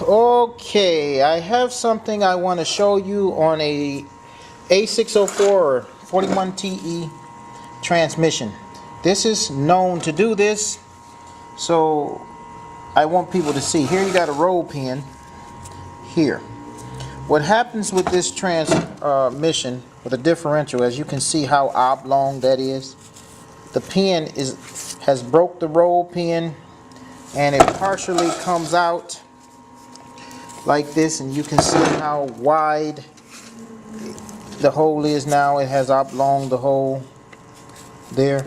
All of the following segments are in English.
Okay, I have something I want to show you on a A604 or 41TE transmission. This is known to do this, so I want people to see. Here you got a roll pin here. What happens with this transmission with a differential, as you can see how oblong that is, the pin has broke the roll pin and it partially comes out like this, and you can see how wide the hole is now. It has oblong the hole there.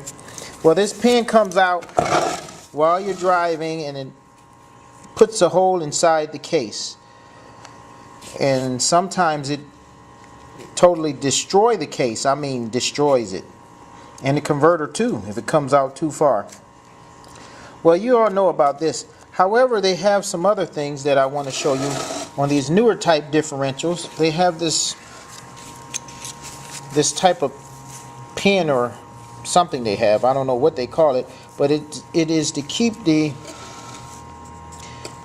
Well, this pin comes out while you're driving and it puts a hole inside the case, and sometimes it totally destroys the case. I mean destroys it, and the converter too if it comes out too far. Well, you all know about this. However, they have some other things that I want to show you on these newer type differentials. They have this type of pin or something they have. I don't know what they call it, but it is to keep the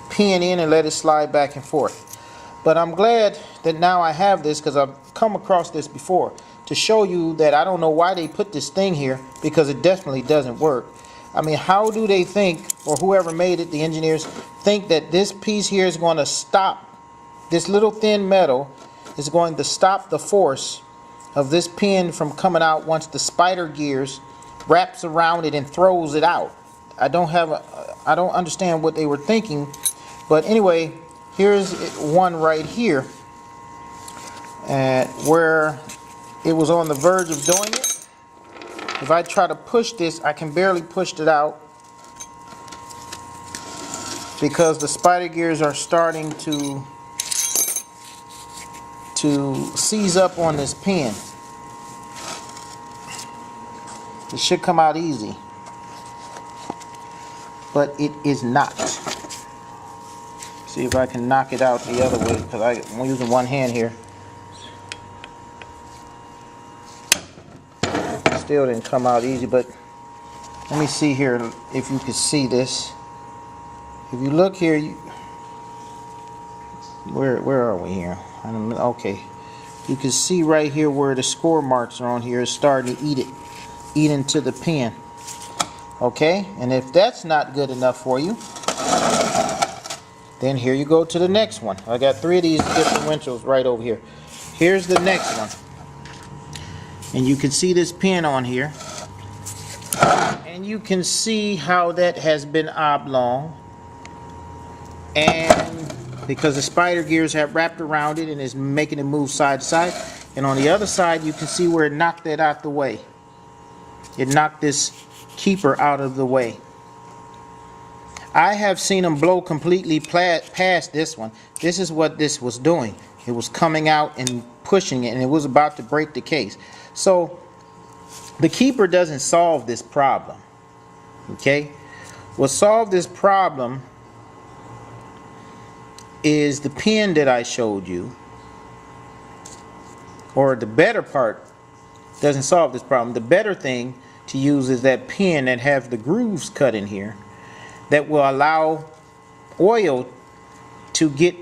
pin in and let it slide back and forth. But I'm glad that now I have this, because I've come across this before, to show you that I don't know why they put this thing here, because it definitely doesn't work. I mean, how do they think, or whoever made it, the engineers, think that this piece here is going to stop, this little thin metal is going to stop the force of this pin from coming out once the spider gears wraps around it and throws it out? I don't understand what they were thinking. But anyway, here's one right here where it was on the verge of doing it. If I try to push this, I can barely push it out because the spider gears are starting to seize up on this pin. It should come out easy, but it is not. See if I can knock it out the other way, because I'm using one hand here. Still didn't come out easy, but let me see here if you can see this. If you look here, where are we here? Okay, you can see right here where the score marks are on here is starting to eat into the pin. Okay, and if that's not good enough for you, then here you go to the next one. I got 3 of these differentials right over here. Here's the next one. And you can see this pin on here. And you can see how that has been oblong. And because the spider gears have wrapped around it and is making it move side to side. And on the other side, you can see where it knocked that out the way. It knocked this keeper out of the way. I have seen them blow completely past this one. This is what this was doing. It was coming out and pushing it, and it was about to break the case. So the keeper doesn't solve this problem. Okay? What solved this problem is the pin that I showed you, or the better part doesn't solve this problem. The better thing to use is that pin that has the grooves cut in here that will allow oil to get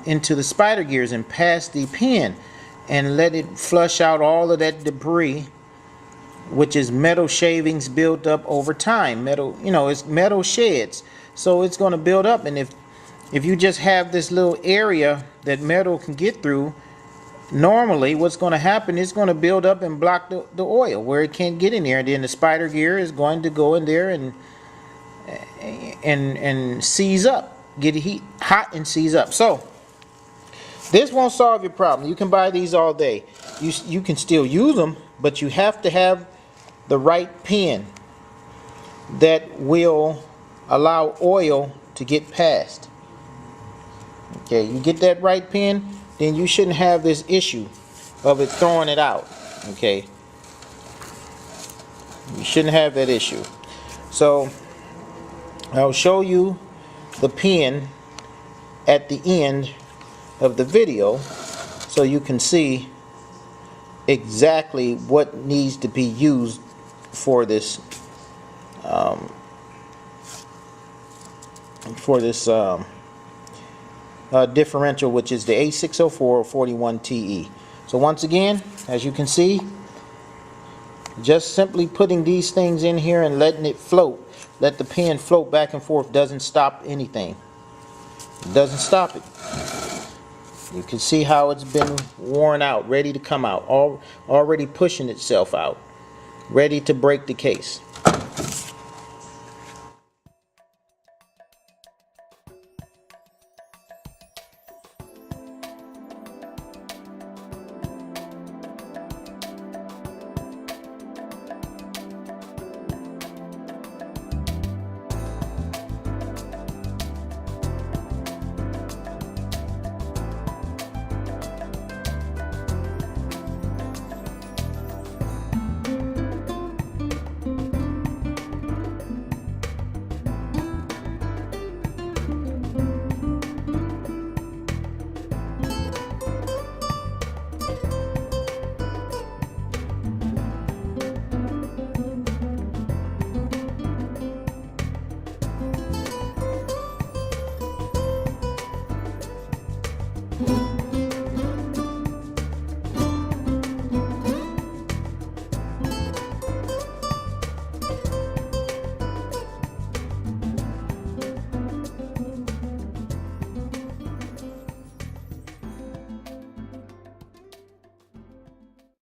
into the spider gears and past the pin and let it flush out all of that debris, which is metal shavings built up over time. Metal, it's metal sheds, so it's going to build up. And if you just have this little area that metal can get through, normally what's going to happen is going to build up and block the oil where it can't get in there, and then the spider gear is going to go in there and seize up, get hot and seize up. So this won't solve your problem. You can buy these all day. You can still use them, but you have to have the right pin that will allow oil to get past. Okay, you get that right pin, then you shouldn't have this issue of it throwing it out. Okay, you shouldn't have that issue. So I'll show you the pin at the end of the video so you can see exactly what needs to be used for this differential, which is the A604 41TE. So once again, as you can see, just simply putting these things in here and letting it float, let the pen float back and forth, doesn't stop anything. It doesn't stop it. You can see how it's been worn out, ready to come out, already pushing itself out, ready to break the case.